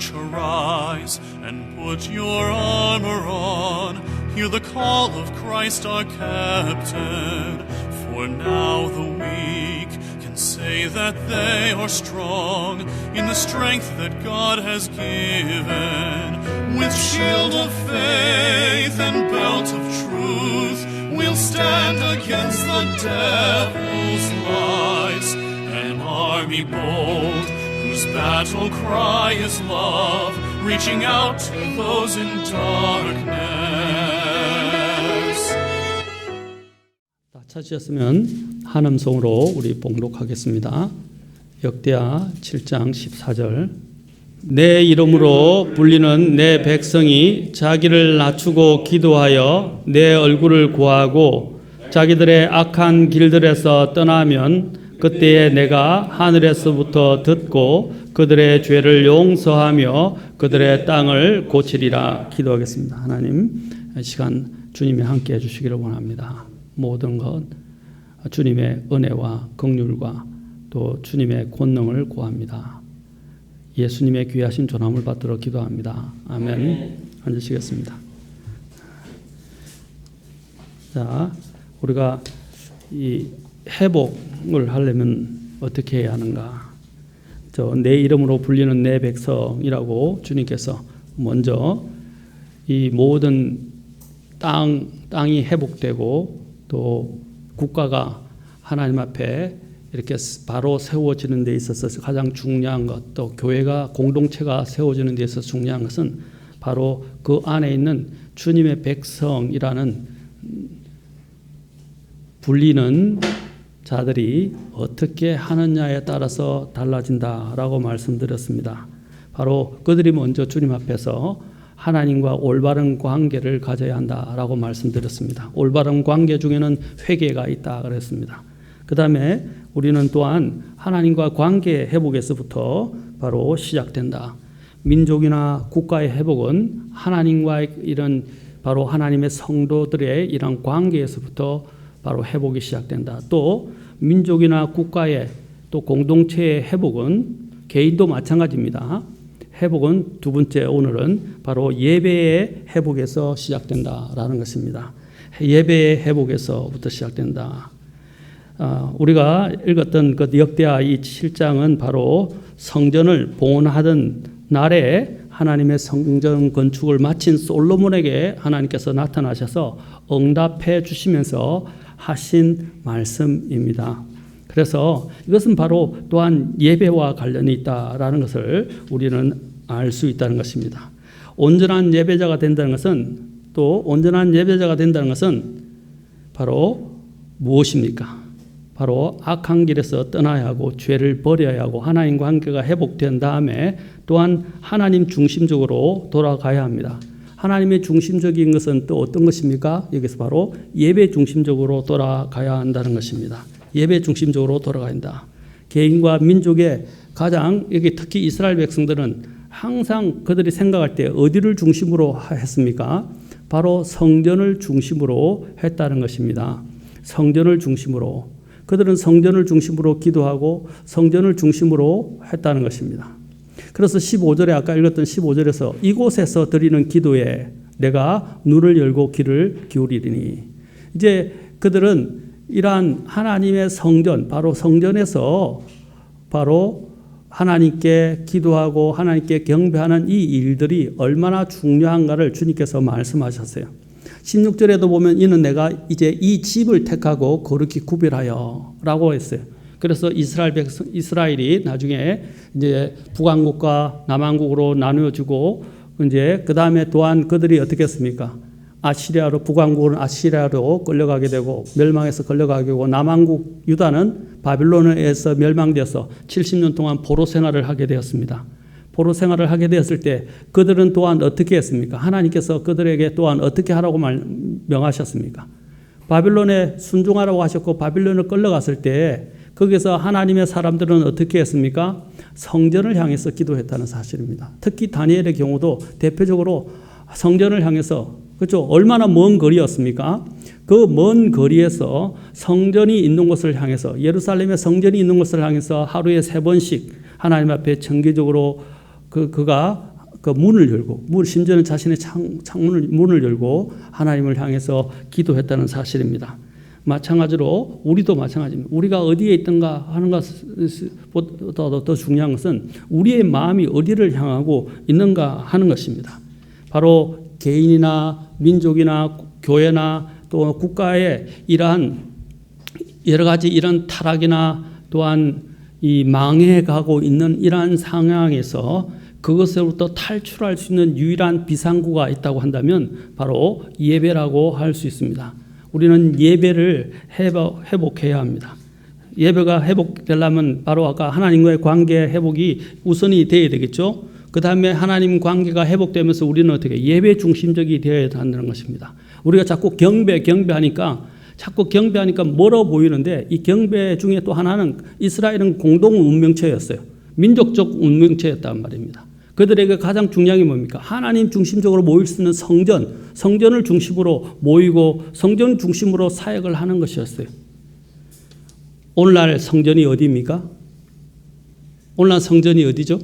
church arise and put your armor on. Hear the call of Christ our captain. For now the weak can say that they are strong in the strength that God has given. With shield of faith and belt of truth, we'll stand against the devil's lies. An army bold, whose battle cry is love, reaching out to those in darkness. 찾으셨으면 한음성으로 우리 봉독하겠습니다. 역대하 7장 14절. 내 이름으로 불리는 내 백성이 자기를 낮추고 기도하여 내 얼굴을 구하고 자기들의 악한 길들에서 떠나면 그때에 내가 하늘에서부터 듣고 그들의 죄를 용서하며 그들의 땅을 고치리라. 기도하겠습니다. 하나님, 이 시간 주님이 함께 해주시기를 원합니다. 모든 것 주님의 은혜와 긍휼과 또 주님의 권능을 구합니다. 예수님의 귀하신 존함을 받도록 기도합니다. 아멘. 앉으시겠습니다. 자, 우리가 이 회복을 하려면 어떻게 해야 하는가? 내 이름으로 불리는 내 백성이라고 주님께서 먼저 이 모든 땅이 회복되고 또 국가가 하나님 앞에 이렇게 바로 세워지는 데 있어서 가장 중요한 것, 또 교회가 공동체가 세워지는 데 있어서 중요한 것은 바로 그 안에 있는 주님의 백성이라는 불리는 자들이 어떻게 하느냐에 따라서 달라진다라고 말씀드렸습니다. 바로 그들이 먼저 주님 앞에서 하나님과 올바른 관계를 가져야 한다라고 말씀드렸습니다. 올바른 관계 중에는 회개가 있다 그랬습니다. 그 다음에 우리는 또한 하나님과 관계 회복에서부터 바로 시작된다. 민족이나 국가의 회복은 하나님과 이런 바로 하나님의 성도들의 이런 관계에서부터 바로 회복이 시작된다. 또 민족이나 국가의 또 공동체의 회복은 개인도 마찬가지입니다. 회복은 두 번째 오늘은 바로 예배의 회복에서 시작된다라는 것입니다. 예배의 회복에서부터 시작된다. 우리가 읽었던 그 역대하 이 7장은 바로 성전을 봉헌하던 날에 하나님의 성전 건축을 마친 솔로몬에게 하나님께서 나타나셔서 응답해 주시면서 하신 말씀입니다. 그래서 이것은 바로 또한 예배와 관련이 있다라는 것을 우리는 알 수 있다는 것입니다. 온전한 예배자가 된다는 것은 또 온전한 예배자가 된다는 것은 바로 무엇입니까? 바로 악한 길에서 떠나야 하고 죄를 버려야 하고 하나님 관계가 회복된 다음에 또한 하나님 중심적으로 돌아가야 합니다. 하나님의 중심적인 것은 또 어떤 것입니까? 여기서 바로 예배 중심적으로 돌아가야 한다는 것입니다. 예배 중심적으로 돌아가야 한다. 개인과 민족의 가장 여기 특히 이스라엘 백성들은 항상 그들이 생각할 때 어디를 중심으로 했습니까? 바로 성전을 중심으로 했다는 것입니다. 성전을 중심으로. 그들은 성전을 중심으로 기도하고 성전을 중심으로 했다는 것입니다. 그래서 15절에 아까 읽었던 15절에서 이곳에서 드리는 기도에 내가 눈을 열고 귀를 기울이리니, 이제 그들은 이러한 하나님의 성전, 바로 성전에서 바로 하나님께 기도하고 하나님께 경배하는 이 일들이 얼마나 중요한가를 주님께서 말씀하셨어요. 16절에도 보면 이는 내가 이제 이 집을 택하고 거룩히 구별하여 라고 했어요. 그래서 이스라엘이 나중에 이제 북왕국과 남왕국으로 나누어지고 이제 그 다음에 또한 그들이 어떻게 했습니까? 아시리아로, 북왕국은 아시리아로 끌려가게 되고 멸망해서 끌려가게 되고 남왕국 유다는 바빌론에서 멸망되어서 70년 동안 포로 생활을 하게 되었습니다. 포로 생활을 하게 되었을 때 그들은 또한 어떻게 했습니까? 하나님께서 그들에게 또한 어떻게 하라고 명하셨습니까? 바빌론에 순종하라고 하셨고 바빌론을 끌려갔을 때 거기서 하나님의 사람들은 어떻게 했습니까? 성전을 향해서 기도했다는 사실입니다. 특히 다니엘의 경우도 대표적으로 성전을 향해서, 그렇죠? 얼마나 먼 거리였습니까? 그 먼 거리에서 성전이 있는 곳을 향해서, 예루살렘의 성전이 있는 곳을 향해서 하루에 3번씩 하나님 앞에 정기적으로 그가 그 문을 열고, 심지어는 자신의 문을 열고 하나님을 향해서 기도했다는 사실입니다. 마찬가지로 우리도 마찬가지입니다. 우리가 어디에 있던가 하는 것보다도 더 중요한 것은 우리의 마음이 어디를 향하고 있는가 하는 것입니다. 바로 개인이나 민족이나 교회나 또 국가의 이러한 여러 가지 이런 타락이나 또한 이 망해가고 있는 이러한 상황에서 그것으로부터 탈출할 수 있는 유일한 비상구가 있다고 한다면 바로 예배라고 할 수 있습니다. 우리는 예배를 회복해야 합니다. 예배가 회복되려면 바로 아까 하나님과의 관계 회복이 우선이 되어야 되겠죠. 그 다음에 하나님 관계가 회복되면서 우리는 어떻게 예배 중심적이 되어야 한다는 것입니다. 우리가 자꾸 경배하니까 멀어 보이는데 이 경배 중에 또 하나는 이스라엘은 공동 운명체였어요. 민족적 운명체였단 말입니다. 그들에게 가장 중요한 게 뭡니까? 하나님 중심적으로 모일 수 있는 성전을 중심으로 모이고 성전 중심으로 사역을 하는 것이었어요. 오늘날 성전이 어디입니까? 오늘날 성전이 어디죠?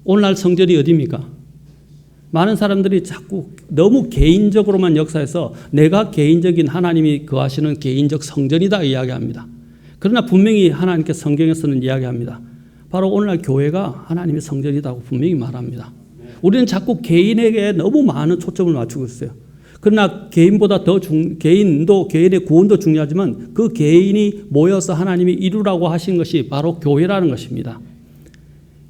오늘날 성전이 어디입니까? 많은 사람들이 자꾸 너무 개인적으로만 역사해서 내가 개인적인 하나님이 거하시는 개인적 성전이다 이야기합니다. 그러나 분명히 하나님께 성경에서는 이야기합니다. 바로 오늘날 교회가 하나님의 성전이라고 분명히 말합니다. 우리는 자꾸 개인에게 너무 많은 초점을 맞추고 있어요. 그러나 개인보다 개인의 구원도 중요하지만 그 개인이 모여서 하나님이 이루라고 하신 것이 바로 교회라는 것입니다.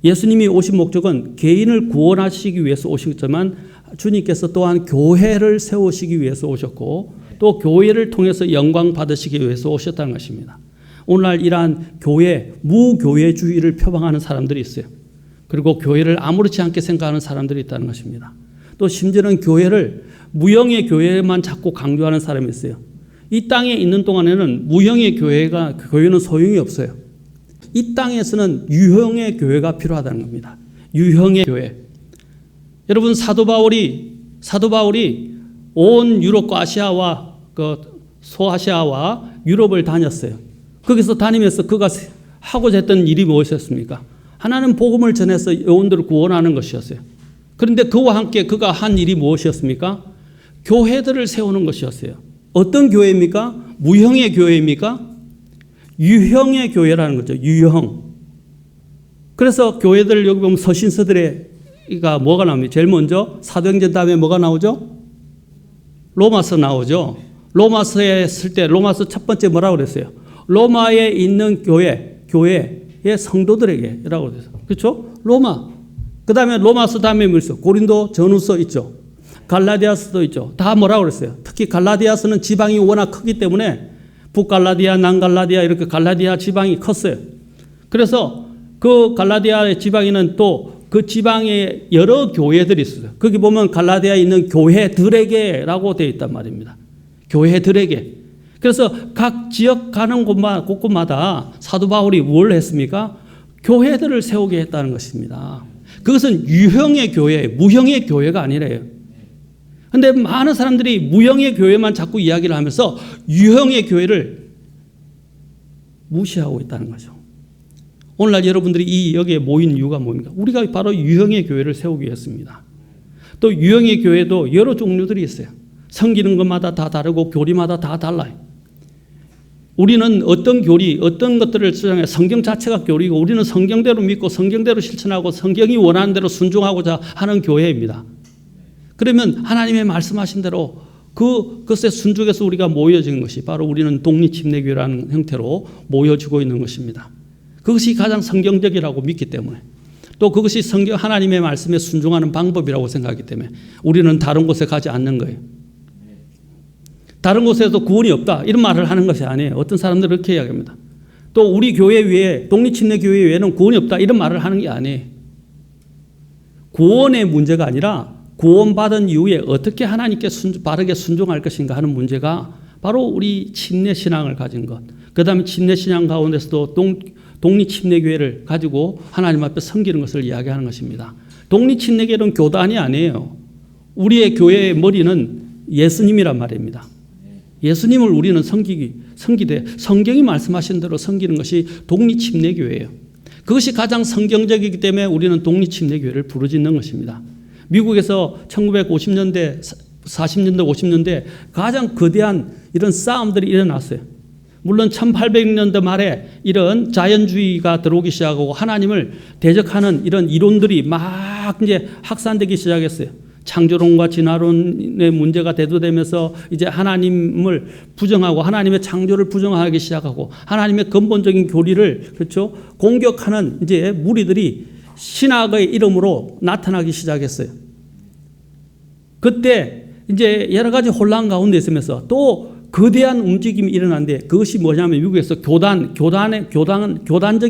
예수님이 오신 목적은 개인을 구원하시기 위해서 오셨지만 주님께서 또한 교회를 세우시기 위해서 오셨고 또 교회를 통해서 영광 받으시기 위해서 오셨다는 것입니다. 오늘날 이러한 무교회주의를 표방하는 사람들이 있어요. 그리고 교회를 아무렇지 않게 생각하는 사람들이 있다는 것입니다. 또 심지어는 교회를 무형의 교회만 자꾸 강조하는 사람이 있어요. 이 땅에 있는 동안에는 무형의 교회는 소용이 없어요. 이 땅에서는 유형의 교회가 필요하다는 겁니다. 유형의 교회. 여러분 사도 바울이 온 유럽과 아시아와 소아시아와 유럽을 다녔어요. 거기서 다니면서 그가 하고자 했던 일이 무엇이었습니까? 하나는 복음을 전해서 영혼들을 구원하는 것이었어요. 그런데 그와 함께 그가 한 일이 무엇이었습니까? 교회들을 세우는 것이었어요. 어떤 교회입니까? 무형의 교회입니까? 유형의 교회라는 거죠. 유형. 그래서 교회들 여기 보면 서신서들에가 뭐가 나옵니까? 제일 먼저 사도행전 다음에 뭐가 나오죠? 로마서 나오죠. 로마서에 쓸 때 로마서 첫 번째 뭐라고 그랬어요? 로마에 있는 교회의 성도들에게라고 그랬어요. 그렇죠? 로마. 그 다음에 로마서 다음에 뭐 있어요? 고린도 전후서 있죠. 갈라디아서도 있죠. 다 뭐라고 그랬어요? 특히 갈라디아서는 지방이 워낙 크기 때문에 북갈라디아, 남갈라디아 이렇게 갈라디아 지방이 컸어요. 그래서 그 갈라디아 지방에는 또 그 지방에 여러 교회들이 있어요. 거기 보면 갈라디아에 있는 교회들에게라고 되어 있단 말입니다. 교회들에게. 그래서 각 지역 가는 곳마다 사도 바울이 뭘 했습니까? 교회들을 세우게 했다는 것입니다. 그것은 유형의 교회, 무형의 교회가 아니래요. 그런데 많은 사람들이 무형의 교회만 자꾸 이야기를 하면서 유형의 교회를 무시하고 있다는 거죠. 오늘날 여러분들이 여기에 모인 이유가 뭡니까? 우리가 바로 유형의 교회를 세우기 위해서입니다. 또 유형의 교회도 여러 종류들이 있어요. 섬기는 것마다 다 다르고 교리마다 다 달라요. 우리는 어떤 것들을 주장해 성경 자체가 교리고 우리는 성경대로 믿고 성경대로 실천하고 성경이 원하는 대로 순종하고자 하는 교회입니다. 그러면 하나님의 말씀하신 대로 그것에 순종해서 우리가 모여진 것이 바로 우리는 독립침례교회라는 형태로 모여지고 있는 것입니다. 그것이 가장 성경적이라고 믿기 때문에 또 그것이 하나님의 말씀에 순종하는 방법이라고 생각하기 때문에 우리는 다른 곳에 가지 않는 거예요. 다른 곳에도 구원이 없다 이런 말을 하는 것이 아니에요. 어떤 사람들은 그렇게 이야기합니다. 또 우리 교회 외에 독립침례교회 외에는 구원이 없다 이런 말을 하는 게 아니에요. 구원의 문제가 아니라 구원받은 이후에 어떻게 하나님께 바르게 순종할 것인가 하는 문제가 바로 우리 침례신앙을 가진 것. 그 다음에 침례신앙 가운데서도 독립침례교회를 가지고 하나님 앞에 섬기는 것을 이야기하는 것입니다. 독립침례교회는 교단이 아니에요. 우리의 교회의 머리는 예수님이란 말입니다. 예수님을 우리는 섬기되 성경이 말씀하신 대로 섬기는 것이 독립침례교회예요. 그것이 가장 성경적이기 때문에 우리는 독립침례교회를 부르짖는 것입니다. 미국에서 1950년대, 40년대, 50년대 가장 거대한 이런 싸움들이 일어났어요. 물론 1800년대 말에 이런 자연주의가 들어오기 시작하고 하나님을 대적하는 이런 이론들이 막 이제 확산되기 시작했어요. 창조론과 진화론의 문제가 대두되면서 이제 하나님을 부정하고 하나님의 창조를 부정하기 시작하고 하나님의 근본적인 교리를 그렇죠 공격하는 이제 무리들이 신학의 이름으로 나타나기 시작했어요. 그때 이제 여러 가지 혼란 가운데 있으면서 또 거대한 움직임이 일어났는데 그것이 뭐냐면 미국에서 교단적인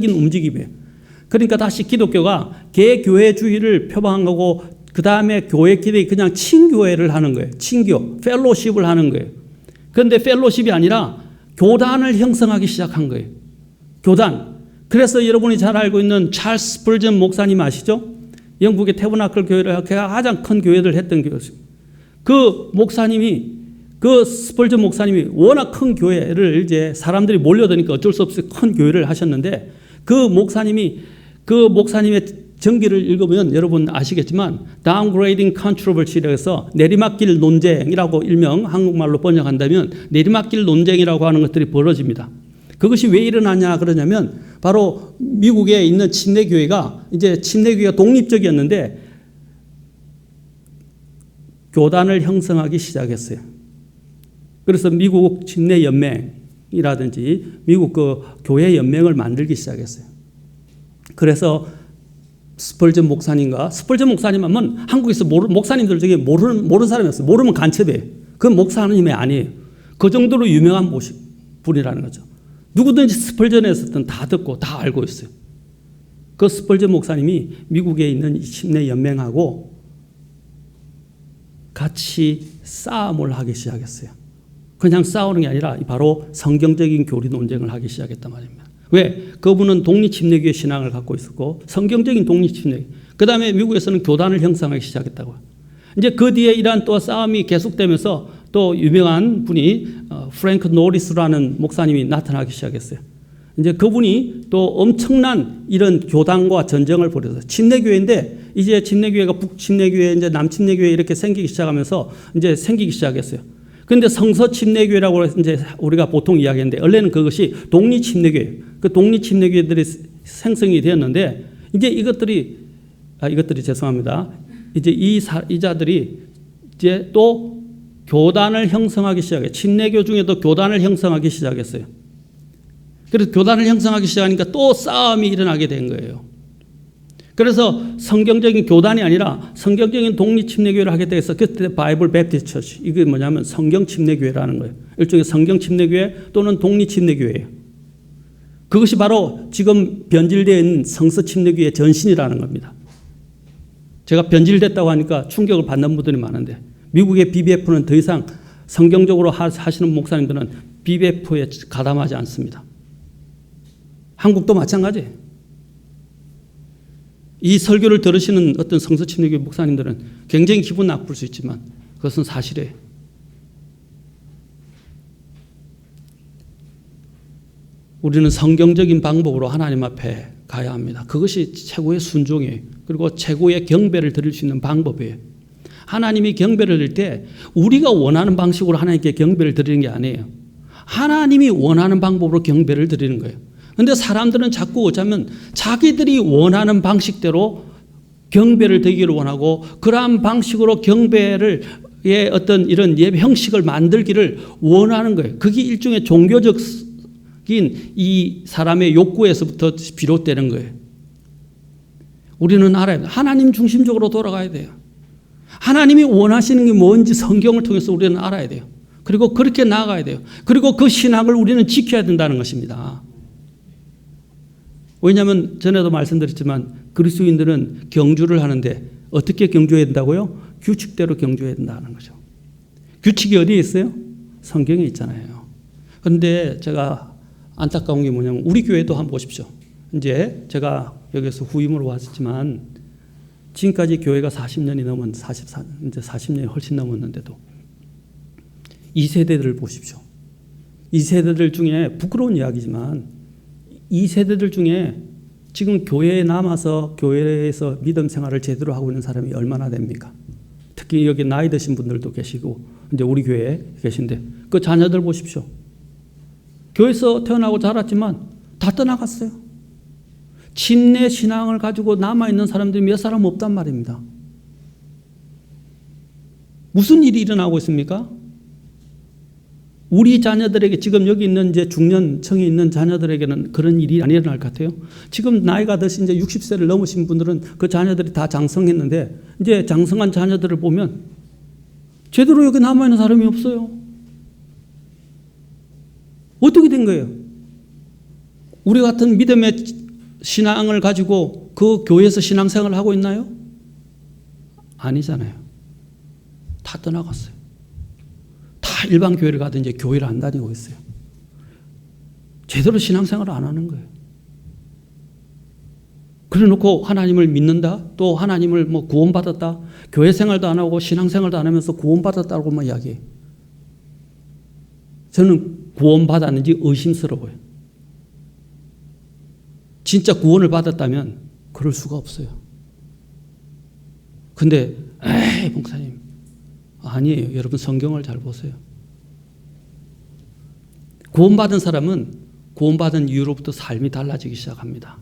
움직임이에요. 그러니까 다시 기독교가 개교회주의를 표방한 거고 그 다음에 교회끼리 그냥 친교회를 하는 거예요. 친교, 펠로십을 하는 거예요. 그런데 펠로십이 아니라 교단을 형성하기 시작한 거예요. 교단. 그래서 여러분이 잘 알고 있는 찰스 스펄전 목사님 아시죠? 영국의 태버나클 교회를 가장 큰 교회를 했던 교회였습니다. 그 목사님이 그 스펄전 목사님이 워낙 큰 교회를 이제 사람들이 몰려드니까 어쩔 수 없이 큰 교회를 하셨는데 그 목사님의 전기를 읽으면 여러분 아시겠지만 downgrading controversy라고 해서 내리막길 논쟁이라고 일명 한국말로 번역한다면 내리막길 논쟁이라고 하는 것들이 벌어집니다. 그것이 왜 일어나냐 그러냐면 바로 미국에 있는 침례교회가 이제 침례교회가 독립적이었는데 교단을 형성하기 시작했어요. 그래서 미국 침례연맹이라든지 미국 그 교회 연맹을 만들기 시작했어요. 그래서 스펄전 목사님 하면 한국에서 목사님들 중에 모르는 사람이었어요. 모르면 간첩이에요. 그건 목사님이 아니에요. 그 정도로 유명한 분이라는 거죠. 누구든지 스펄전에 있었던 다 듣고 다 알고 있어요. 그 스펄전 목사님이 미국에 있는 침례연맹하고 같이 싸움을 하기 시작했어요. 그냥 싸우는 게 아니라 바로 성경적인 교리 논쟁을 하기 시작했단 말입니다. 왜? 그분은 독립침례교회 신앙을 갖고 있었고 성경적인 독립침례. 그 다음에 미국에서는 교단을 형성하기 시작했다고요. 이제 그 뒤에 이러한 또 싸움이 계속되면서 또 유명한 분이 프랭크 노리스라는 목사님이 나타나기 시작했어요. 이제 그분이 또 엄청난 이런 교단과 전쟁을 벌였어요. 침례교회인데 이제 침례교회가 북침례교회, 이제 남침례교회 이렇게 생기기 시작하면서 이제 생기기 시작했어요. 그런데 성서침례교회라고 이제 우리가 보통 이야기하는데 원래는 그것이 독립침례교회, 그 독립침례교회들이 생성이 되었는데 이제 이것들이 죄송합니다. 이제 이자들이 이제 또 교단을 형성하기 시작해요. 침례교 중에도 교단을 형성하기 시작했어요. 그래서 교단을 형성하기 시작하니까 또 싸움이 일어나게 된 거예요. 그래서 성경적인 교단이 아니라 성경적인 독립침례교회를 하게 돼서 그때 바이블 베프티스트 처치, 이게 뭐냐면 성경침례교회라는 거예요. 일종의 성경침례교회 또는 독립침례교회예요. 그것이 바로 지금 변질되어 있는 성서침례교회의 전신이라는 겁니다. 제가 변질됐다고 하니까 충격을 받는 분들이 많은데 미국의 BBF는 더 이상 성경적으로 하시는 목사님들은 BBF에 가담하지 않습니다. 한국도 마찬가지예요. 이 설교를 들으시는 어떤 성서침례교회 목사님들은 굉장히 기분 나쁠 수 있지만 그것은 사실이에요. 우리는 성경적인 방법으로 하나님 앞에 가야 합니다. 그것이 최고의 순종이에요. 그리고 최고의 경배를 드릴 수 있는 방법이에요. 하나님이 경배를 드릴 때 우리가 원하는 방식으로 하나님께 경배를 드리는 게 아니에요. 하나님이 원하는 방법으로 경배를 드리는 거예요. 그런데 사람들은 자꾸 어쩌면 자기들이 원하는 방식대로 경배를 드리기를 원하고 그러한 방식으로 경배를 어떤 이런 예배 형식을 만들기를 원하는 거예요. 그게 일종의 종교적인 이 사람의 욕구에서부터 비롯되는 거예요. 우리는 알아야 돼요. 하나님 중심적으로 돌아가야 돼요. 하나님이 원하시는 게 뭔지 성경을 통해서 우리는 알아야 돼요. 그리고 그렇게 나아가야 돼요. 그리고 그 신학을 우리는 지켜야 된다는 것입니다. 왜냐하면 전에도 말씀드렸지만 그리스도인들은 경주를 하는데 어떻게 경주해야 된다고요? 규칙대로 경주해야 된다는 거죠. 규칙이 어디에 있어요? 성경에 있잖아요. 그런데 제가 안타까운 게 뭐냐면 우리 교회도 한번 보십시오. 이제 제가 여기서 후임으로 왔지만 지금까지 교회가 40년이 넘은 이제 40년이 훨씬 넘었는데도 이 세대들을 보십시오. 이 세대들 중에 부끄러운 이야기지만 이 세대들 중에 지금 교회에 남아서 교회에서 믿음 생활을 제대로 하고 있는 사람이 얼마나 됩니까? 특히 여기 나이 드신 분들도 계시고 이제 우리 교회에 계신데 그 자녀들 보십시오. 교회에서 태어나고 자랐지만 다 떠나갔어요. 침례 신앙을 가지고 남아있는 사람들이 몇 사람 없단 말입니다. 무슨 일이 일어나고 있습니까? 우리 자녀들에게 지금 여기 있는 이제 중년층에 있는 자녀들에게는 그런 일이 안 일어날 것 같아요. 지금 나이가 드신 이제 60세를 넘으신 분들은 그 자녀들이 다 장성했는데 이제 장성한 자녀들을 보면 제대로 여기 남아있는 사람이 없어요. 어떻게 된 거예요? 우리 같은 믿음의 신앙을 가지고 그 교회에서 신앙생활을 하고 있나요? 아니잖아요. 다 떠나갔어요. 다 일반 교회를 가도 이제 교회를 안 다니고 있어요. 제대로 신앙생활을 안 하는 거예요. 그래 놓고 하나님을 믿는다? 또 하나님을 뭐 구원받았다? 교회 생활도 안 하고 신앙생활도 안 하면서 구원받았다고만 이야기해요. 저는 구원받았는지 의심스러워요. 진짜 구원을 받았다면 그럴 수가 없어요. 근데 에이 목사님 아니에요. 여러분 성경을 잘 보세요. 구원받은 사람은 구원받은 이후로부터 삶이 달라지기 시작합니다.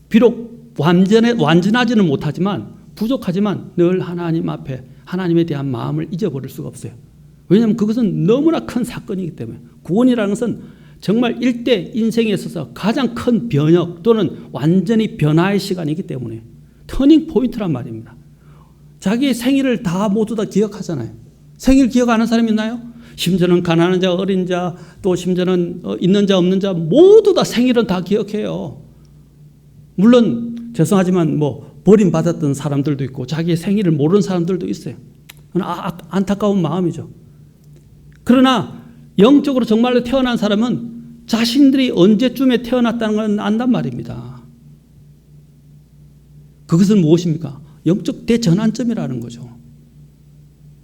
비록 완전하지는 못하지만 부족하지만 늘 하나님 앞에 하나님에 대한 마음을 잊어버릴 수가 없어요. 왜냐하면 그것은 너무나 큰 사건이기 때문에 구원이라는 것은 정말 일대 인생에 있어서 가장 큰 변혁 또는 완전히 변화의 시간이기 때문에 터닝 포인트란 말입니다. 자기의 생일을 다 모두 다 기억하잖아요. 생일 기억 안 하는 사람이 있나요? 심지어는 가난한 자, 어린 자, 또 심지어는 있는 자, 없는 자 모두 다 생일은 다 기억해요. 물론 죄송하지만 뭐 버림받았던 사람들도 있고 자기의 생일을 모르는 사람들도 있어요. 안타까운 마음이죠. 그러나 영적으로 정말로 태어난 사람은 자신들이 언제쯤에 태어났다는 걸 안단 말입니다. 그것은 무엇입니까? 영적 대전환점이라는 거죠.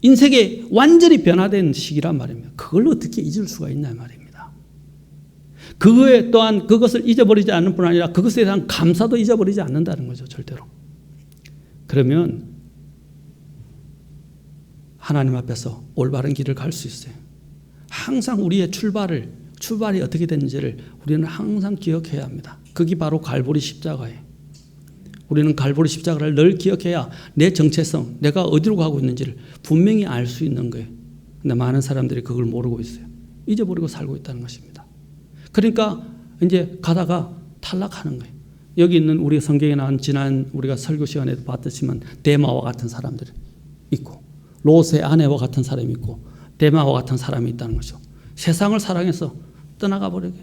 인생이 완전히 변화된 시기란 말입니다. 그걸 어떻게 잊을 수가 있냐 말입니다. 그거에 또한 그것을 잊어버리지 않는 뿐 아니라 그것에 대한 감사도 잊어버리지 않는다는 거죠. 절대로. 그러면 하나님 앞에서 올바른 길을 갈 수 있어요. 항상 우리의 출발이 어떻게 되는지를 우리는 항상 기억해야 합니다. 그게 바로 갈보리 십자가예요. 우리는 갈보리 십자가를 늘 기억해야 내 정체성, 내가 어디로 가고 있는지를 분명히 알 수 있는 거예요. 근데 많은 사람들이 그걸 모르고 있어요. 잊어버리고 살고 있다는 것입니다. 그러니까 이제 가다가 탈락하는 거예요. 여기 있는 우리 성경에 나온 지난 우리가 설교 시간에도 봤듯이만 데마와 같은 사람들이 있고 롯의 아내와 같은 사람이 있고 데마와 같은 사람이 있다는 거죠. 세상을 사랑해서 떠나가 버리게.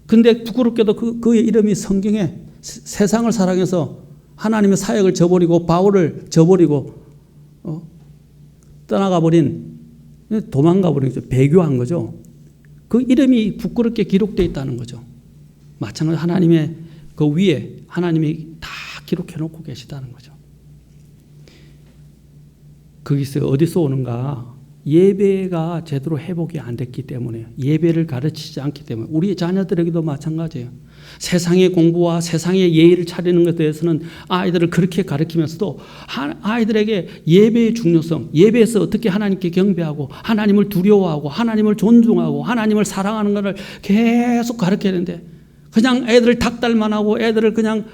근데 부끄럽게도 그의 이름이 성경에 세상을 사랑해서 하나님의 사역을 저버리고 바울을 저버리고 떠나가 버린 도망가 버린 거죠. 배교한 거죠. 그 이름이 부끄럽게 기록되어 있다는 거죠. 마찬가지로 하나님의 그 위에 하나님이 다 기록해 놓고 계시다는 거죠. 거기서 어디서 오는가? 예배가 제대로 회복이 안 됐기 때문에 예배를 가르치지 않기 때문에 우리 자녀들에게도 마찬가지예요. 세상의 공부와 세상의 예의를 차리는 것에 대해서는 아이들을 그렇게 가르치면서도 아이들에게 예배의 중요성, 예배에서 어떻게 하나님께 경배하고 하나님을 두려워하고 하나님을 존중하고 하나님을 사랑하는 것을 계속 가르쳐야 되는데 그냥 애들을 닥달만 하고 애들을 그냥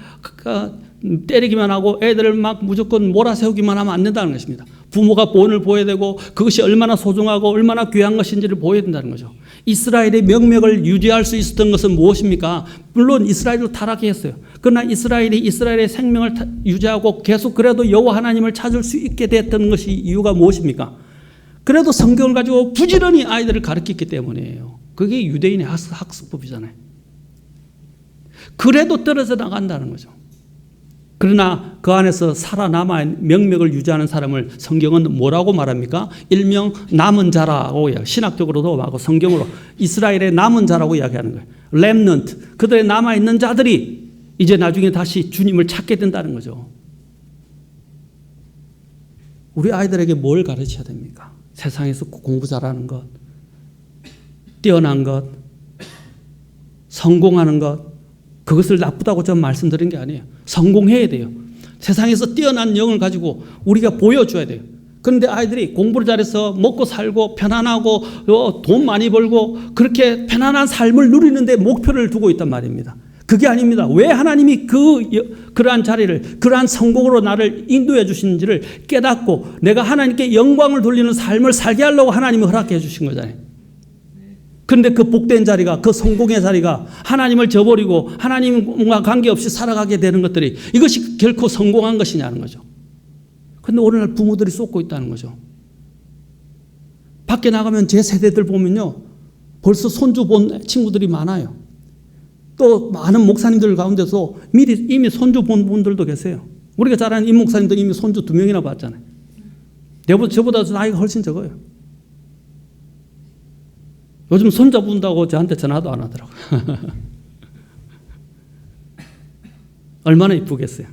때리기만 하고 애들을 막 무조건 몰아세우기만 하면 안 된다는 것입니다. 부모가 본을 보여야 되고 그것이 얼마나 소중하고 얼마나 귀한 것인지를 보여야 된다는 거죠. 이스라엘의 명맥을 유지할 수 있었던 것은 무엇입니까? 물론 이스라엘도 타락했어요. 그러나 이스라엘의 생명을 유지하고 계속 그래도 여호와 하나님을 찾을 수 있게 됐던 것이 이유가 무엇입니까? 그래도 성경을 가지고 부지런히 아이들을 가르쳤기 때문이에요. 그게 유대인의 학습법이잖아요. 그래도 떨어져 나간다는 거죠. 그러나 그 안에서 살아남아 명맥을 유지하는 사람을 성경은 뭐라고 말합니까? 일명 남은 자라고 해요. 신학적으로도 하고 성경으로 이스라엘의 남은 자라고 이야기하는 거예요. 렘넌트, 그들의 남아있는 자들이 이제 나중에 다시 주님을 찾게 된다는 거죠. 우리 아이들에게 뭘 가르쳐야 됩니까? 세상에서 공부 잘하는 것, 뛰어난 것, 성공하는 것, 그것을 나쁘다고 전 말씀드린 게 아니에요. 성공해야 돼요. 세상에서 뛰어난 영을 가지고 우리가 보여줘야 돼요. 그런데 아이들이 공부를 잘해서 먹고 살고 편안하고 돈 많이 벌고 그렇게 편안한 삶을 누리는데 목표를 두고 있단 말입니다. 그게 아닙니다. 왜 하나님이 그러한 자리를, 그러한 성공으로 나를 인도해 주시는지를 깨닫고 내가 하나님께 영광을 돌리는 삶을 살게 하려고 하나님이 허락해 주신 거잖아요. 그런데 그 복된 자리가, 그 성공의 자리가 하나님을 저버리고 하나님과 관계없이 살아가게 되는 것들이 이것이 결코 성공한 것이냐는 거죠. 그런데 오늘날 부모들이 쏟고 있다는 거죠. 밖에 나가면 제 세대들 보면요, 벌써 손주 본 친구들이 많아요. 또 많은 목사님들 가운데서 이미 손주 본 분들도 계세요. 우리가 잘 아는 임 목사님도 이미 손주 2명이나 봤잖아요. 저보다 나이가 훨씬 적어요. 요즘 손자 본다고 저한테 전화도 안 하더라고요. 얼마나 이쁘겠어요.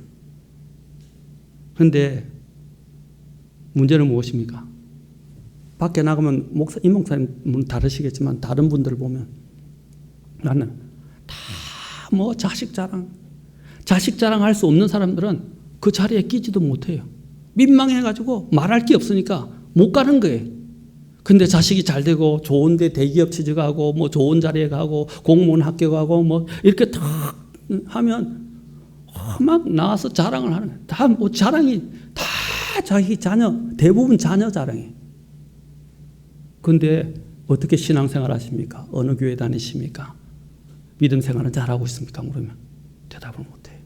그런데 문제는 무엇입니까? 밖에 나가면 임 목사님은 다르시겠지만 다른 분들을 보면 나는 다 뭐 자식 자랑할 수 없는 사람들은 그 자리에 끼지도 못해요. 민망해가지고 말할 게 없으니까 못 가는 거예요. 근데 자식이 잘 되고 좋은데 대기업 취직하고 뭐 좋은 자리에 가고 공무원 합격하고 뭐 이렇게 탁 하면 막 나와서 자랑을 하는 거예요. 다 뭐 자랑이 다 자기 자녀, 대부분 자녀 자랑이에요. 근데 어떻게 신앙생활 하십니까? 어느 교회 다니십니까? 믿음 생활은 잘하고 있습니까? 물으면 대답을 못해요.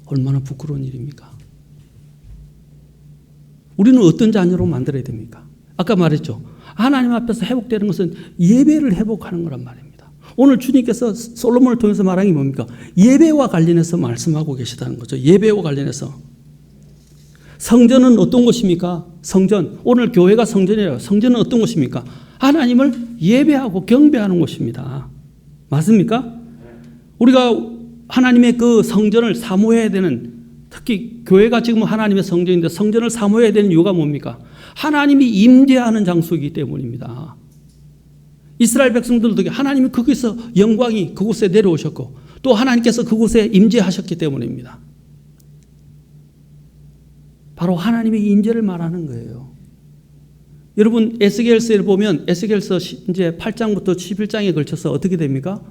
얼마나 부끄러운 일입니까? 우리는 어떤 자녀로 만들어야 됩니까? 아까 말했죠. 하나님 앞에서 회복되는 것은 예배를 회복하는 거란 말입니다. 오늘 주님께서 솔로몬을 통해서 말한 게 뭡니까? 예배와 관련해서 말씀하고 계시다는 거죠. 예배와 관련해서. 성전은 어떤 곳입니까? 성전. 오늘 교회가 성전이에요. 성전은 어떤 곳입니까? 하나님을 예배하고 경배하는 곳입니다. 맞습니까? 우리가 하나님의 그 성전을 사모해야 되는, 특히 교회가 지금 하나님의 성전인데 성전을 사모해야 되는 이유가 뭡니까? 하나님이 임재하는 장소이기 때문입니다. 이스라엘 백성들도 하나님이 거기서 영광이 그곳에 내려오셨고 또 하나님께서 그곳에 임재하셨기 때문입니다. 바로 하나님의 임재를 말하는 거예요. 여러분 에스겔서를 보면 에스겔서 이제 8장부터 11장에 걸쳐서 어떻게 됩니까?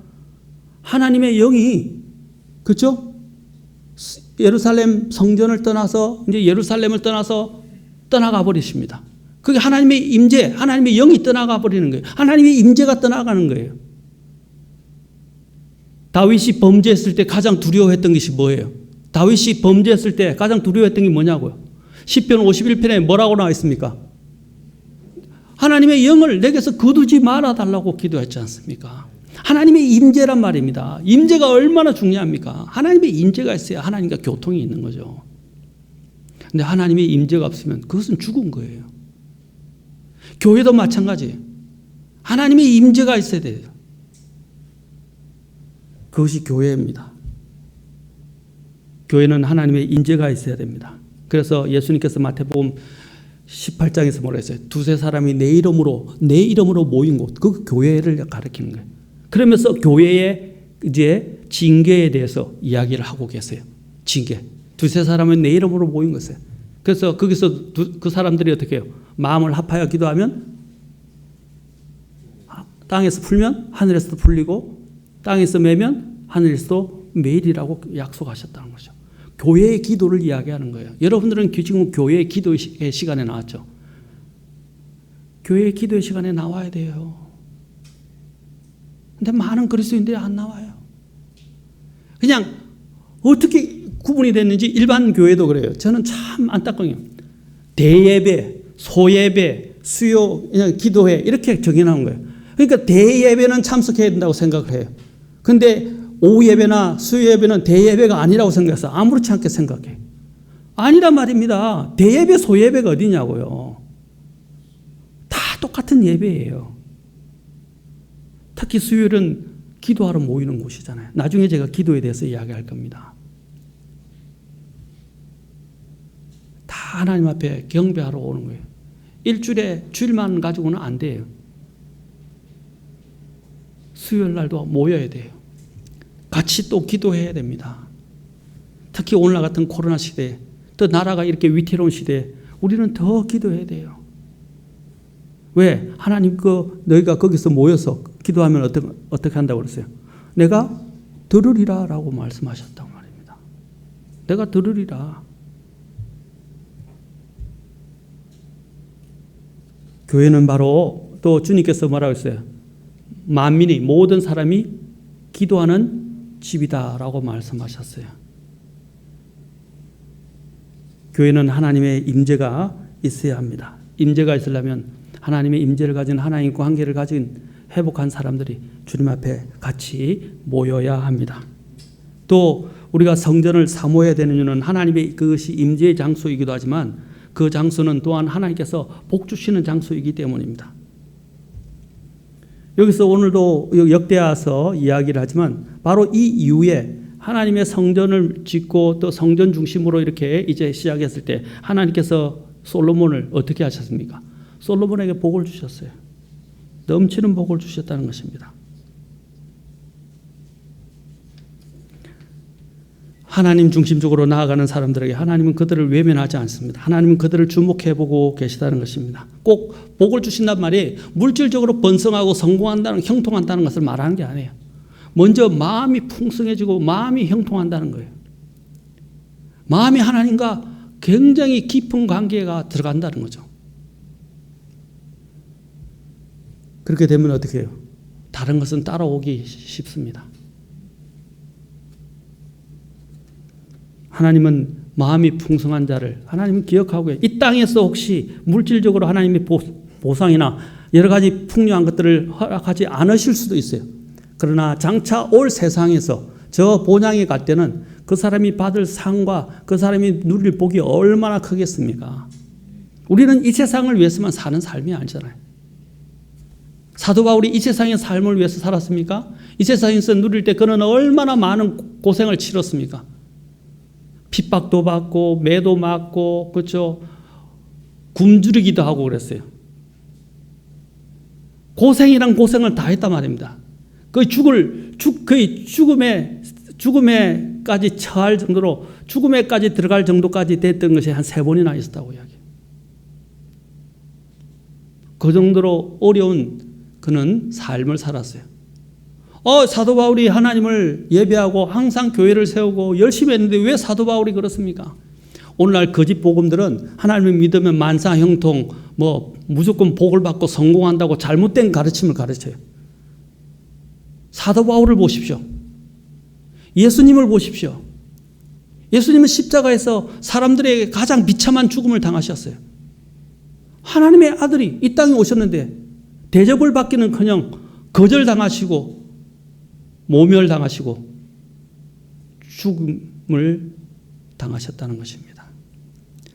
하나님의 영이, 그렇죠? 예루살렘 성전을 떠나서 이제 예루살렘을 떠나서 떠나가 버리십니다. 그게 하나님의 임재, 하나님의 영이 떠나가 버리는 거예요. 하나님의 임재가 떠나가는 거예요. 다윗이 범죄했을 때 가장 두려워했던 것이 뭐예요? 다윗이 범죄했을 때 가장 두려워했던 게 뭐냐고요? 시편 51편에 뭐라고 나와 있습니까? 하나님의 영을 내게서 거두지 말아달라고 기도했지 않습니까? 하나님의 임재란 말입니다. 임재가 얼마나 중요합니까? 하나님의 임재가 있어야 하나님과 교통이 있는 거죠. 근데 하나님의 임재가 없으면 그것은 죽은 거예요. 교회도 마찬가지. 하나님의 임재가 있어야 돼요. 그것이 교회입니다. 교회는 하나님의 임재가 있어야 됩니다. 그래서 예수님께서 마태복음 18장에서 뭐라 했어요? 두세 사람이 내 이름으로 모인 곳, 그 교회를 가리키는 거예요. 그러면서 교회의 이제 징계에 대해서 이야기를 하고 계세요. 징계. 두세 사람은 내 이름으로 모인 것이에요. 그래서 거기서 그 사람들이 어떻게 해요? 마음을 합하여 기도하면 땅에서 풀면 하늘에서도 풀리고 땅에서 매면 하늘에서도 매일이라고 약속하셨다는 거죠. 교회의 기도를 이야기하는 거예요. 여러분들은 지금 교회의 기도의 시간에 나왔죠. 교회의 기도의 시간에 나와야 돼요. 근데 많은 그리스도인들이 안 나와요. 그냥 어떻게 구분이 됐는지 일반 교회도 그래요. 저는 참 안타까워요. 대예배, 소예배, 수요, 그냥 기도회 이렇게 정해놓은 거예요. 그러니까 대예배는 참석해야 된다고 생각을 해요. 근데 오후 예배나 수요 예배는 대예배가 아니라고 생각해서 아무렇지 않게 생각해. 아니란 말입니다. 대예배, 소예배가 어디냐고요. 다 똑같은 예배예요. 특히 수요일은 기도하러 모이는 곳이잖아요. 나중에 제가 기도에 대해서 이야기할 겁니다. 다 하나님 앞에 경배하러 오는 거예요. 일주일에 주일만 가지고는 안 돼요. 수요일 날도 모여야 돼요. 같이 또 기도해야 됩니다. 특히 오늘날 같은 코로나 시대에, 또 나라가 이렇게 위태로운 시대에 우리는 더 기도해야 돼요. 왜? 하나님 너희가 거기서 모여서 기도하면 어떻게 한다고 그랬어요? 내가 들으리라 라고 말씀하셨다고 말입니다. 내가 들으리라. 교회는 바로 또 주님께서 뭐라고 했어요? 만민이, 모든 사람이 기도하는 집이다라고 말씀하셨어요. 교회는 하나님의 임재가 있어야 합니다. 임재가 있으려면 하나님의 임재를 가진, 하나님 관계를 가진 회복한 사람들이 주님 앞에 같이 모여야 합니다. 또 우리가 성전을 사모해야 되는 이유는 하나님의 그것이 임재의 장소이기도 하지만 그 장소는 또한 하나님께서 복 주시는 장소이기 때문입니다. 여기서 오늘도 역대하서 이야기를 하지만 바로 이 이후에 하나님의 성전을 짓고 또 성전 중심으로 이렇게 이제 시작했을 때 하나님께서 솔로몬을 어떻게 하셨습니까? 솔로몬에게 복을 주셨어요. 넘치는 복을 주셨다는 것입니다. 하나님 중심적으로 나아가는 사람들에게 하나님은 그들을 외면하지 않습니다. 하나님은 그들을 주목해보고 계시다는 것입니다. 꼭 복을 주신단 말이 물질적으로 번성하고 성공한다는, 형통한다는 것을 말하는 게 아니에요. 먼저 마음이 풍성해지고 마음이 형통한다는 거예요. 마음이 하나님과 굉장히 깊은 관계가 들어간다는 거죠. 그렇게 되면 어떻게 해요? 다른 것은 따라오기 쉽습니다. 하나님은 마음이 풍성한 자를 하나님은 기억하고 이 땅에서 혹시 물질적으로 하나님의 보상이나 여러 가지 풍요한 것들을 허락하지 않으실 수도 있어요. 그러나 장차 올 세상에서 저 본향에 갈 때는 그 사람이 받을 상과 그 사람이 누릴 복이 얼마나 크겠습니까? 우리는 이 세상을 위해서만 사는 삶이 아니잖아요. 사도 바울이 이 세상의 삶을 위해서 살았습니까? 이 세상에서 누릴 때 그는 얼마나 많은 고생을 치렀습니까? 핍박도 받고 매도 맞고 그렇죠. 굶주리기도 하고 그랬어요. 고생이란 고생을 다 했단 말입니다. 거의 죽음에까지 처할 정도로 죽음에까지 들어갈 정도까지 됐던 것이 한 3번이나 있었다고 이야기해요. 그 정도로 어려운 그는 삶을 살았어요. 사도 바울이 하나님을 예배하고 항상 교회를 세우고 열심히 했는데 왜 사도 바울이 그렇습니까? 오늘날 거짓 복음들은 하나님을 믿으면 만사 형통, 무조건 복을 받고 성공한다고 잘못된 가르침을 가르쳐요. 사도 바울을 보십시오. 예수님을 보십시오. 예수님은 십자가에서 사람들에게 가장 비참한 죽음을 당하셨어요. 하나님의 아들이 이 땅에 오셨는데 대접을 받기는커녕 거절당하시고 모멸당하시고 죽음을 당하셨다는 것입니다.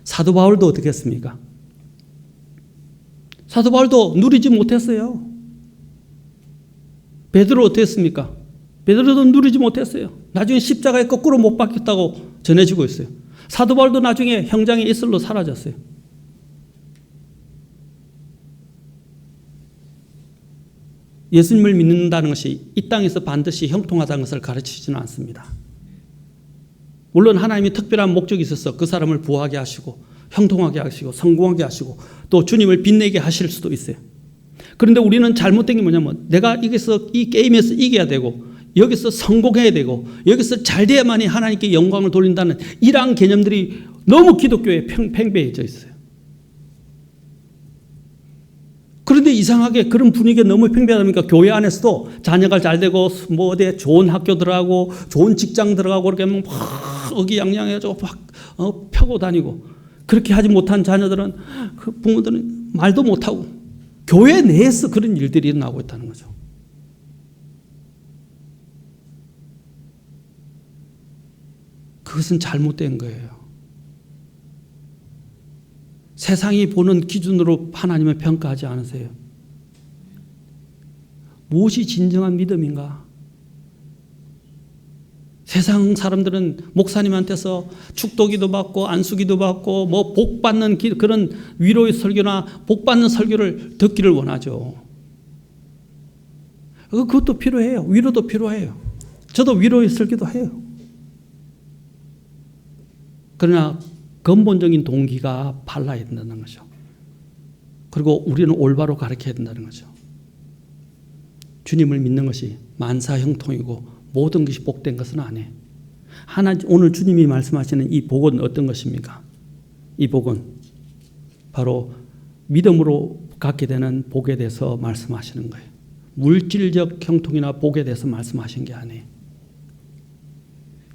사도 바울도 어떻게 했습니까? 사도 바울도 누리지 못했어요. 베드로 어떻게 했습니까? 베드로도 누리지 못했어요. 나중에 십자가에 거꾸로 못 박혔다고 전해지고 있어요. 사도 바울도 나중에 형장의 이슬로 사라졌어요. 예수님을 믿는다는 것이 이 땅에서 반드시 형통하다는 것을 가르치지는 않습니다. 물론 하나님이 특별한 목적이 있어서 그 사람을 부하게 하시고 형통하게 하시고 성공하게 하시고 또 주님을 빛내게 하실 수도 있어요. 그런데 우리는 잘못된 게 뭐냐면 내가 이 게임에서 이겨야 되고 여기서 성공해야 되고 여기서 잘 돼야만이 하나님께 영광을 돌린다는 이러한 개념들이 너무 기독교에 팽배해져 있어요. 그런데 이상하게 그런 분위기가 너무 팽배하다 보니까 교회 안에서도 자녀가 잘 되고 어디에 좋은 학교 들어가고 좋은 직장 들어가고 그렇게 막 의기양양해가지고 막 펴고 다니고 그렇게 하지 못한 자녀들은 그 부모들은 말도 못하고 교회 내에서 그런 일들이 일어나고 있다는 거죠. 그것은 잘못된 거예요. 세상이 보는 기준으로 하나님을 평가하지 않으세요. 무엇이 진정한 믿음인가? 세상 사람들은 목사님한테서 축도기도 받고 안수기도 받고 복 받는 그런 위로의 설교나 복 받는 설교를 듣기를 원하죠. 그것도 필요해요. 위로도 필요해요. 저도 위로의 설교도 해요. 그러나 근본적인 동기가 발라야 된다는 거죠. 그리고 우리는 올바로 가르쳐야 된다는 거죠. 주님을 믿는 것이 만사형통이고 모든 것이 복된 것은 아니에요. 오늘 주님이 말씀하시는 이 복은 어떤 것입니까? 이 복은 바로 믿음으로 갖게 되는 복에 대해서 말씀하시는 거예요. 물질적 형통이나 복에 대해서 말씀하신 게 아니에요.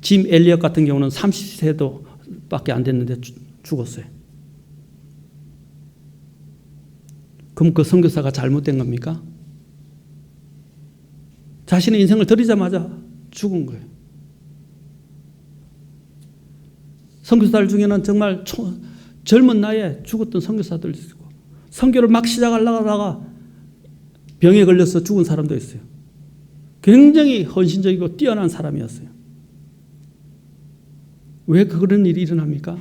짐 엘리엇 같은 경우는 30세도 밖에 안 됐는데 죽었어요. 그럼 그 선교사가 잘못된 겁니까? 자신의 인생을 드리자마자 죽은 거예요. 선교사들 중에는 정말 젊은 나이에 죽었던 선교사들도 있고, 선교를 막 시작하려다가 병에 걸려서 죽은 사람도 있어요. 굉장히 헌신적이고 뛰어난 사람이었어요. 왜 그런 일이 일어납니까?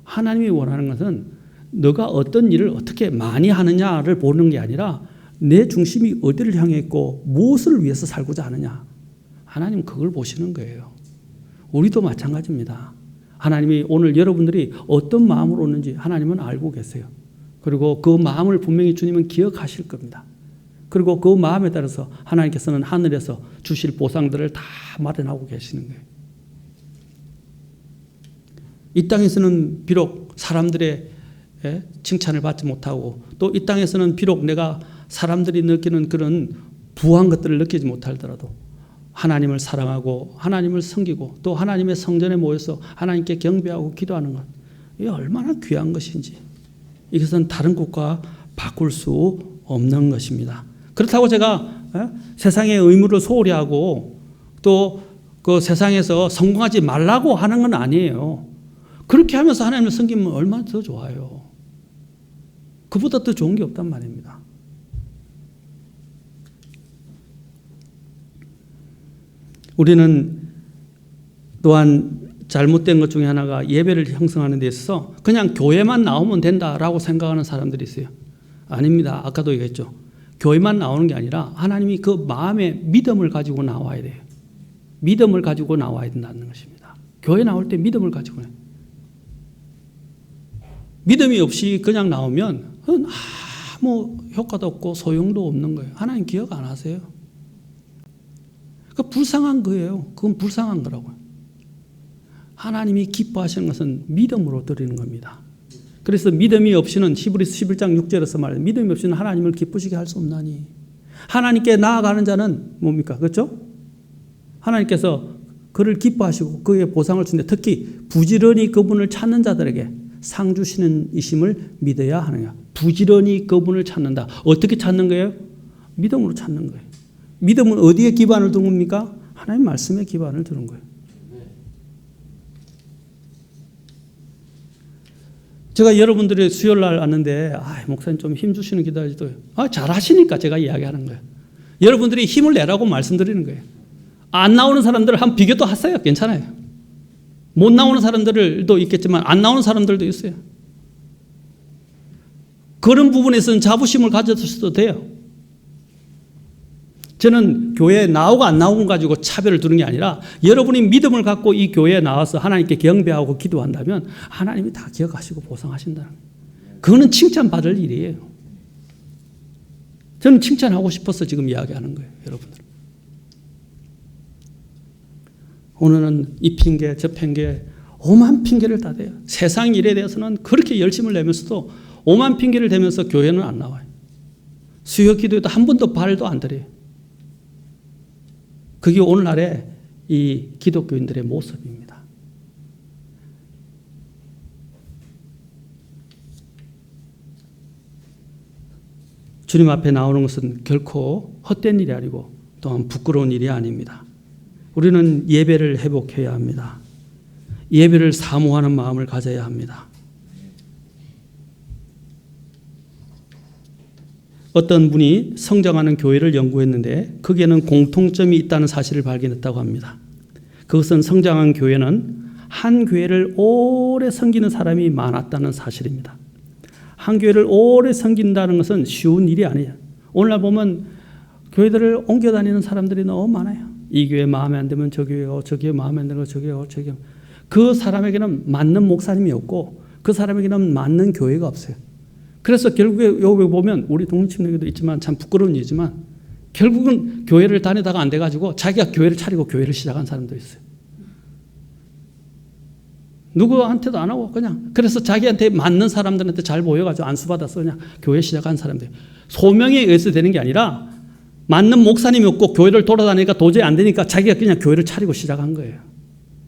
하나님이 원하는 것은 너가 어떤 일을 어떻게 많이 하느냐를 보는 게 아니라 내 중심이 어디를 향해 있고 무엇을 위해서 살고자 하느냐. 하나님은 그걸 보시는 거예요. 우리도 마찬가지입니다. 하나님이 오늘 여러분들이 어떤 마음으로 오는지 하나님은 알고 계세요. 그리고 그 마음을 분명히 주님은 기억하실 겁니다. 그리고 그 마음에 따라서 하나님께서는 하늘에서 주실 보상들을 다 마련하고 계시는 거예요. 이 땅에서는 비록 사람들의 칭찬을 받지 못하고, 또 이 땅에서는 비록 내가 사람들이 느끼는 그런 부한 것들을 느끼지 못하더라도 하나님을 사랑하고 하나님을 섬기고 또 하나님의 성전에 모여서 하나님께 경배하고 기도하는 것, 이게 얼마나 귀한 것인지, 이것은 다른 곳과 바꿀 수 없는 것입니다. 그렇다고 제가 세상의 의무를 소홀히 하고 또 그 세상에서 성공하지 말라고 하는 건 아니에요. 그렇게 하면서 하나님을 섬기면 얼마나 더 좋아요. 그보다 더 좋은 게 없단 말입니다. 우리는 또한 잘못된 것 중에 하나가 예배를 형성하는 데 있어서 그냥 교회만 나오면 된다라고 생각하는 사람들이 있어요. 아닙니다. 아까도 얘기했죠. 교회만 나오는 게 아니라 하나님이 그 마음의 믿음을 가지고 나와야 돼요. 믿음을 가지고 나와야 된다는 것입니다. 교회 나올 때 믿음을 가지고 나와요. 믿음이 없이 그냥 나오면 아무 효과도 없고 소용도 없는 거예요. 하나님 기억 안 하세요. 그러니까 불쌍한 거예요. 그건 불쌍한 거라고요. 하나님이 기뻐하시는 것은 믿음으로 드리는 겁니다. 그래서 믿음이 없이는 히브리서 11장 6절에서 말해요. 믿음이 없이는 하나님을 기쁘시게 할 수 없나니. 하나님께 나아가는 자는 뭡니까? 그렇죠? 하나님께서 그를 기뻐하시고 그의 보상을 주는데, 특히 부지런히 그분을 찾는 자들에게 상 주시는 이심을 믿어야 하느냐. 부지런히 그분을 찾는다. 어떻게 찾는 거예요? 믿음으로 찾는 거예요. 믿음은 어디에 기반을 둔 겁니까? 하나님 말씀에 기반을 두는 거예요. 제가 여러분들이 수요일날 왔는데 목사님 좀 힘주시는 기도해도 잘하시니까 제가 이야기하는 거예요. 여러분들이 힘을 내라고 말씀드리는 거예요. 안 나오는 사람들을 한번 비교도 하세요. 괜찮아요. 못 나오는 사람들도 있겠지만 안 나오는 사람들도 있어요. 그런 부분에서는 자부심을 가져도 돼요. 저는 교회에 나오고 안 나오고 가지고 차별을 두는 게 아니라 여러분이 믿음을 갖고 이 교회에 나와서 하나님께 경배하고 기도한다면 하나님이 다 기억하시고 보상하신다는 거예요. 그거는 칭찬받을 일이에요. 저는 칭찬하고 싶어서 지금 이야기하는 거예요. 여러분들. 오늘은 이 핑계 저 핑계 오만 핑계를 다 대요. 세상 일에 대해서는 그렇게 열심을 내면서도 오만 핑계를 대면서 교회는 안 나와요. 수요 기도에도 한 번도 발도 안 들여요. 그게 오늘날의 이 기독교인들의 모습입니다. 주님 앞에 나오는 것은 결코 헛된 일이 아니고 또한 부끄러운 일이 아닙니다. 우리는 예배를 회복해야 합니다. 예배를 사모하는 마음을 가져야 합니다. 어떤 분이 성장하는 교회를 연구했는데 거기에는 공통점이 있다는 사실을 발견했다고 합니다. 그것은 성장한 교회는 한 교회를 오래 섬기는 사람이 많았다는 사실입니다. 한 교회를 오래 섬긴다는 것은 쉬운 일이 아니에요. 오늘날 보면 교회들을 옮겨 다니는 사람들이 너무 많아요. 이 교회 마음에 안 들면 저 교회요, 저 교회 마음에 안 들면 저 교회요, 저 교회. 그 사람에게는 맞는 목사님이 없고 그 사람에게는 맞는 교회가 없어요. 그래서 결국에 여기 보면 우리 독립침례교도 있지만 참 부끄러운 일이지만 결국은 교회를 다니다가 안 돼가지고 자기가 교회를 차리고 교회를 시작한 사람도 있어요. 누구한테도 안 하고 그냥 그래서 자기한테 맞는 사람들한테 잘 보여가지고 안수받아서 그냥 교회 시작한 사람들. 소명에 의해서 되는 게 아니라 맞는 목사님이 없고 교회를 돌아다니니까 도저히 안 되니까 자기가 그냥 교회를 차리고 시작한 거예요.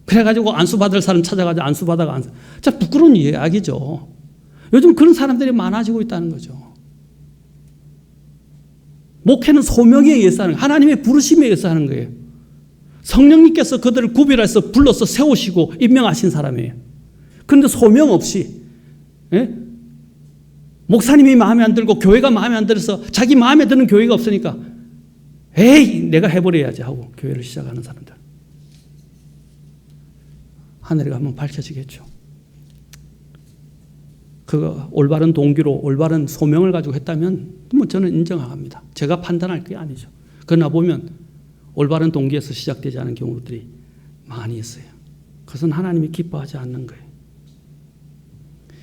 그래가지고 안수받을 사람 찾아가지고 안수받아가 안수. 참 부끄러운 이야기죠. 요즘 그런 사람들이 많아지고 있다는 거죠. 목회는 소명에 의해서 하는 거예요. 하나님의 부르심에 의해서 하는 거예요. 성령님께서 그들을 구별해서 불러서 세우시고 임명하신 사람이에요. 그런데 소명 없이 목사님이 마음에 안 들고 교회가 마음에 안 들어서 자기 마음에 드는 교회가 없으니까 에이 내가 해버려야지 하고 교회를 시작하는 사람들. 하늘에 가면 밝혀지겠죠. 그 올바른 동기로 올바른 소명을 가지고 했다면 뭐 저는 인정합니다. 제가 판단할 게 아니죠. 그러나 보면 올바른 동기에서 시작되지 않은 경우들이 많이 있어요. 그것은 하나님이 기뻐하지 않는 거예요.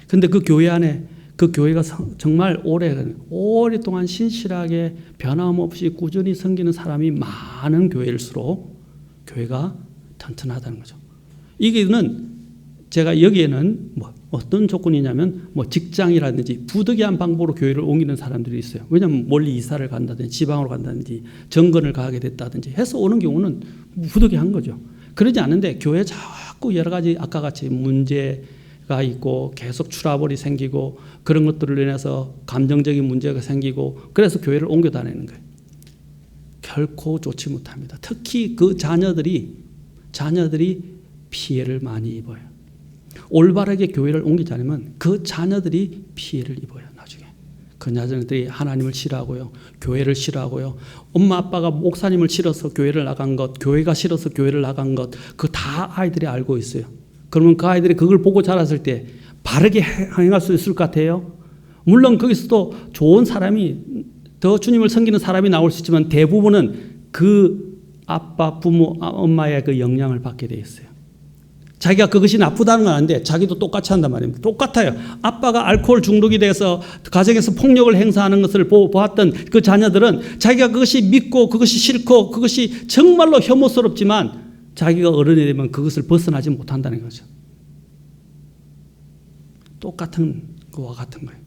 그런데 그 교회 안에 그 교회가 정말 오랫동안 신실하게 변함없이 꾸준히 섬기는 사람이 많은 교회일수록 교회가 튼튼하다는 거죠. 이게는 제가 여기에는 뭐 어떤 조건이냐면 뭐 직장이라든지 부득이한 방법으로 교회를 옮기는 사람들이 있어요. 왜냐하면 멀리 이사를 간다든지 지방으로 간다든지 정근을 가게 됐다든지 해서 오는 경우는 부득이한 거죠. 그러지 않는데 교회에 자꾸 여러 가지 아까 같이 문제가 있고 계속 트러블이 생기고 그런 것들을 인해서 감정적인 문제가 생기고 그래서 교회를 옮겨 다니는 거예요. 결코 좋지 못합니다. 특히 그 자녀들이 피해를 많이 입어요. 올바르게 교회를 옮기지 않으면 그 자녀들이 피해를 입어요. 나중에 그 자녀들이 하나님을 싫어하고요, 교회를 싫어하고요. 엄마 아빠가 목사님을 싫어서 교회를 나간 것, 교회가 싫어서 교회를 나간 것, 그 다 아이들이 알고 있어요. 그러면 그 아이들이 그걸 보고 자랐을 때 바르게 행할 수 있을 것 같아요. 물론 거기서도 좋은 사람이 더 주님을 섬기는 사람이 나올 수 있지만 대부분은 그 아빠, 부모, 엄마의 그 영향을 받게 돼 있어요. 자기가 그것이 나쁘다는 건 아닌데 자기도 똑같이 한단 말입니다. 똑같아요. 아빠가 알코올 중독이 돼서 가정에서 폭력을 행사하는 것을 보았던 그 자녀들은 자기가 그것이 믿고 그것이 싫고 그것이 정말로 혐오스럽지만 자기가 어른이 되면 그것을 벗어나지 못한다는 거죠. 똑같은 거와 같은 거예요.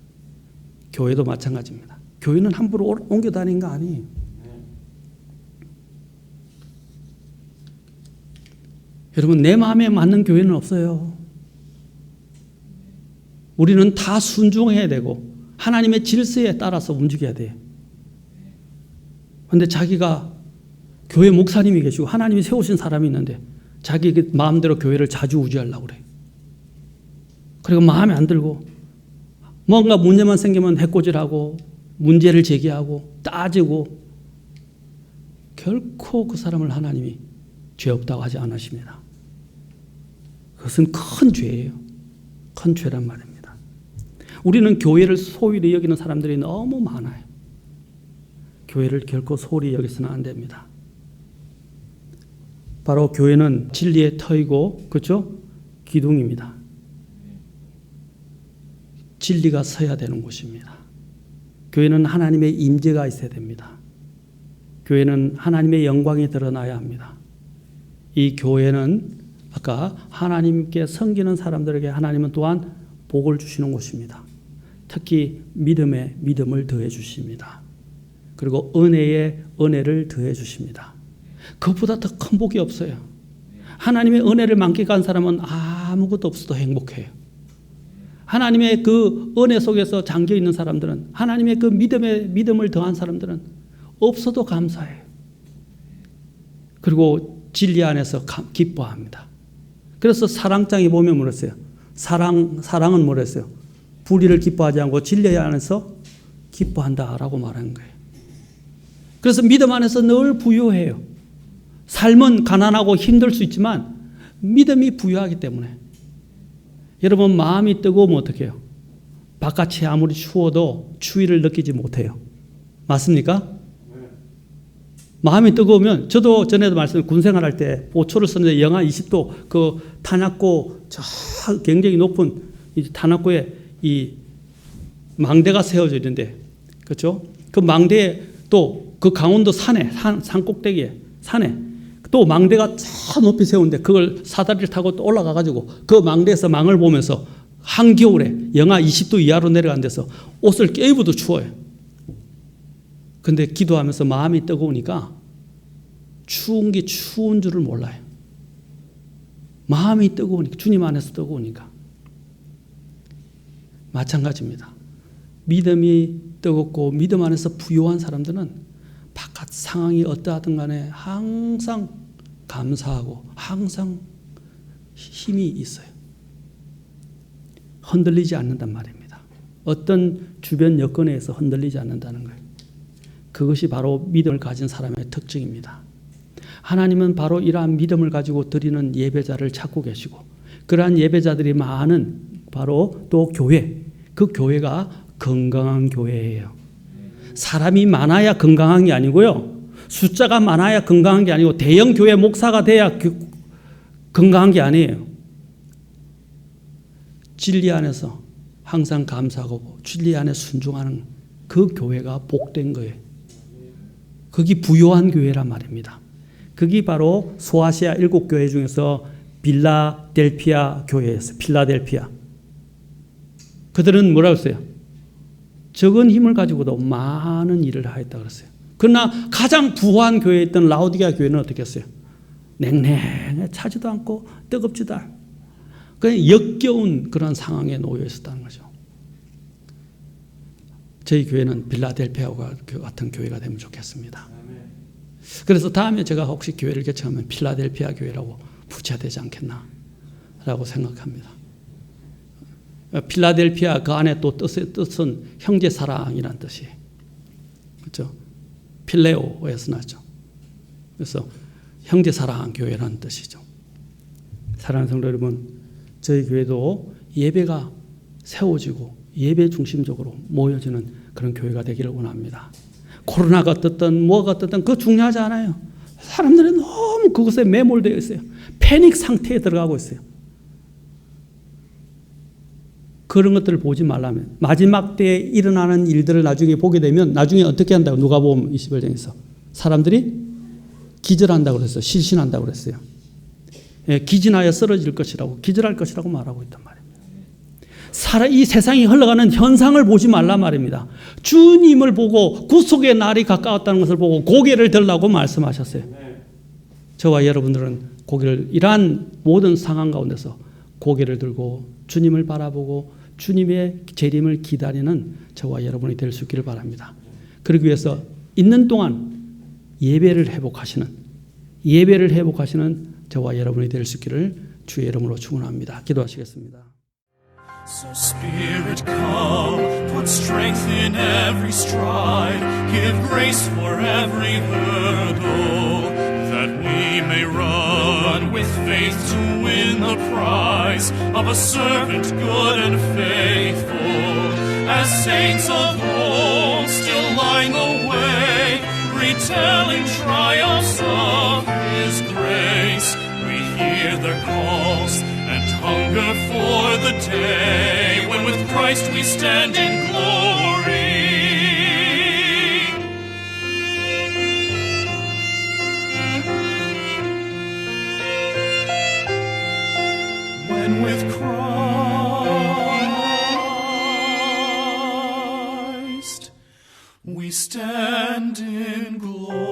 교회도 마찬가지입니다. 교회는 함부로 옮겨 다니는 거 아니에요. 여러분 내 마음에 맞는 교회는 없어요. 우리는 다 순종해야 되고 하나님의 질서에 따라서 움직여야 돼요. 그런데 자기가 교회 목사님이 계시고 하나님이 세우신 사람이 있는데 자기 마음대로 교회를 자주우지하려고 그래요. 그리고 마음에 안 들고 뭔가 문제만 생기면 해코지하고 문제를 제기하고 따지고 결코 그 사람을 하나님이 죄 없다고 하지 않으십니다. 그것은 큰 죄예요. 큰 죄란 말입니다. 우리는 교회를 소홀히 여기는 사람들이 너무 많아요. 교회를 결코 소홀히 여기서는 안 됩니다. 바로 교회는 진리의 터이고 그렇죠? 기둥입니다. 진리가 서야 되는 곳입니다. 교회는 하나님의 임재가 있어야 됩니다. 교회는 하나님의 영광이 드러나야 합니다. 이 교회는 아까 하나님께 섬기는 사람들에게 하나님은 또한 복을 주시는 곳입니다. 특히 믿음에 믿음을 더해 주십니다. 그리고 은혜에 은혜를 더해 주십니다. 그것보다 더 큰 복이 없어요. 하나님의 은혜를 만끽한 사람은 아무것도 없어도 행복해요. 하나님의 그 은혜 속에서 잠겨 있는 사람들은 하나님의 그 믿음을 더한 사람들은 없어도 감사해요. 그리고 진리 안에서 기뻐합니다. 그래서 사랑장에 보면 뭐랬어요? 사랑은 뭐랬어요? 불의를 기뻐하지 않고 진리 안에서 기뻐한다라고 말하는 거예요. 그래서 믿음 안에서 늘 부유해요. 삶은 가난하고 힘들 수 있지만 믿음이 부유하기 때문에 여러분 마음이 뜨거우면 어떻게 해요? 바깥이 아무리 추워도 추위를 느끼지 못해요. 맞습니까? 마음이 뜨거우면 저도 전에도 말씀 군생활할 때 보초를 썼는데 영하 20도 그 탄약고 저 굉장히 높은 이 탄약고에 이 망대가 세워져 있는데 그렇죠? 그 망대에 또 그 강원도 산에 산 꼭대기에 산에 또 망대가 저 높이 세운데 그걸 사다리를 타고 또 올라가 가지고 그 망대에서 망을 보면서 한겨울에 영하 20도 이하로 내려간 데서 옷을 껴입어도 추워요. 근데 기도하면서 마음이 뜨거우니까 추운 게 추운 줄을 몰라요. 마음이 뜨거우니까 주님 안에서 뜨거우니까 마찬가지입니다. 믿음이 뜨겁고 믿음 안에서 부요한 사람들은 바깥 상황이 어떠하든 간에 항상 감사하고 항상 힘이 있어요. 흔들리지 않는단 말입니다. 어떤 주변 여건에 의해서 흔들리지 않는다는 거예요. 그것이 바로 믿음을 가진 사람의 특징입니다. 하나님은 바로 이러한 믿음을 가지고 드리는 예배자를 찾고 계시고 그러한 예배자들이 많은 바로 또 교회, 그 교회가 건강한 교회예요. 사람이 많아야 건강한 게 아니고요. 숫자가 많아야 건강한 게 아니고 대형 교회 목사가 돼야 건강한 게 아니에요. 진리 안에서 항상 감사하고 진리 안에 순종하는 그 교회가 복된 거예요. 그게 부요한 교회란 말입니다. 그게 바로 소아시아 7교회 중에서 빌라델피아 교회였어요. 필라델피아. 그들은 뭐라고 했어요? 적은 힘을 가지고도 많은 일을 하였다 그랬어요. 그러나 가장 부유한 교회에 있던 라오디게아 교회는 어떻게 했어요? 냉랭해 차지도 않고 뜨겁지도 않고 그냥 역겨운 그런 상황에 놓여 있었다는 거죠. 저희 교회는 빌라델피아와 같은 교회가 되면 좋겠습니다. 그래서 다음에 제가 혹시 교회를 개척하면 필라델피아 교회라고 붙여야 되지 않겠나라고 생각합니다. 필라델피아 그 안에 또 뜻은 형제 사랑이라는 뜻이에요. 그렇죠? 필레오에서 나죠. 그래서 형제 사랑 교회라는 뜻이죠. 사랑하는 성도 여러분, 저희 교회도 예배가 세워지고 예배 중심적으로 모여지는 그런 교회가 되기를 원합니다. 코로나가 어떻든 뭐가 어떻든 그거 중요하지 않아요. 사람들이 너무 그것에 매몰되어 있어요. 패닉 상태에 들어가고 있어요. 그런 것들을 보지 말라면 마지막 때에 일어나는 일들을 나중에 보게 되면 나중에 어떻게 한다고 누가복음 21장에서 사람들이 기절한다고 그랬어요. 실신한다고 그랬어요. 예, 기진하여 쓰러질 것이라고 기절할 것이라고 말하고 있단 말입니다. 이 세상이 흘러가는 현상을 보지 말라 말입니다. 주님을 보고 구속의 날이 가까웠다는 것을 보고 고개를 들라고 말씀하셨어요. 저와 여러분들은 고개를 이러한 모든 상황 가운데서 고개를 들고 주님을 바라보고 주님의 재림을 기다리는 저와 여러분이 될 수 있기를 바랍니다. 그러기 위해서 있는 동안 예배를 회복하시는 저와 여러분이 될 수 있기를 주의 이름으로 축원합니다. 기도하시겠습니다. So Spirit come, put strength in every stride, give grace for every hurdle, that we may run with faith to win the prize of a servant good and faithful, as saints of old still line the way, retelling triumphs of His grace. We hear their calls and hunger for the day when with Christ we stand in glory. When with Christ we stand in glory.